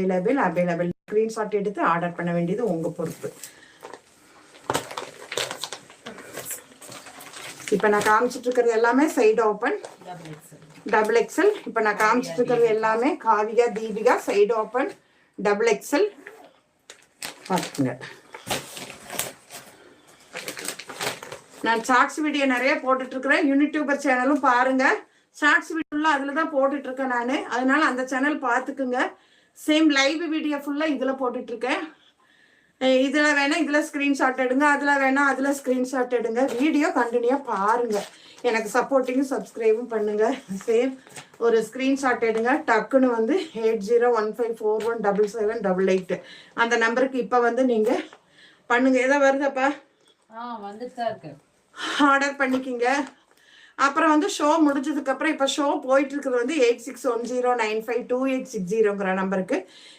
Available. Screenshot எடுத்து order பண்ண வேண்டியது உங்க பொறுப்பு. இப்போ நான் காமிச்சிட்டு இருக்கிறது எல்லாமே சைடு ஓப்பன் டபுள் எக்ஸல். இப்போ நான் காமிச்சிட்டு இருக்கிறது எல்லாமே Kavya Deepika side open double excel. பார்த்துங்க, நான் ஷார்ட்ஸ் வீடியோ நிறைய போட்டுட்டு இருக்கிறேன். யூடியூபர் சேனலும் பாருங்க. ஷார்ட்ஸ் வீடியோலாம் அதில் தான் போட்டுட்டு இருக்கேன் நான். அதனால அந்த சேனல் பார்த்துக்குங்க. சேம் லைவ் வீடியோ ஃபுல்லாக இதில் போட்டுட்டு இருக்கேன். இதில் வேணா இதில் ஸ்க்ரீன்ஷாட் எடுங்க, அதில் வேணா அதில் ஸ்க்ரீன்ஷாட் எடுங்க. வீடியோ கண்டினியூவாக பாருங்க. எனக்கு சப்போர்ட்டிங்கும் சப்ஸ்கிரைபும் பண்ணுங்க. சேம் ஒரு ஸ்க்ரீன்ஷாட் எடுங்க. டக்குன்னு வந்து 8015417788 அந்த நம்பருக்கு இப்போ வந்து நீங்கள் பண்ணுங்க. எதோ வருதப்பா வந்துட்டு தான் இருக்கு, ஆர்டர் பண்ணிக்கிங்க. அப்புறம் வந்து ஷோ முடிஞ்சதுக்கப்புறம் இப்போ ஷோ போயிட்டு இருக்கிறது வந்து 8610952860 நம்பருக்கு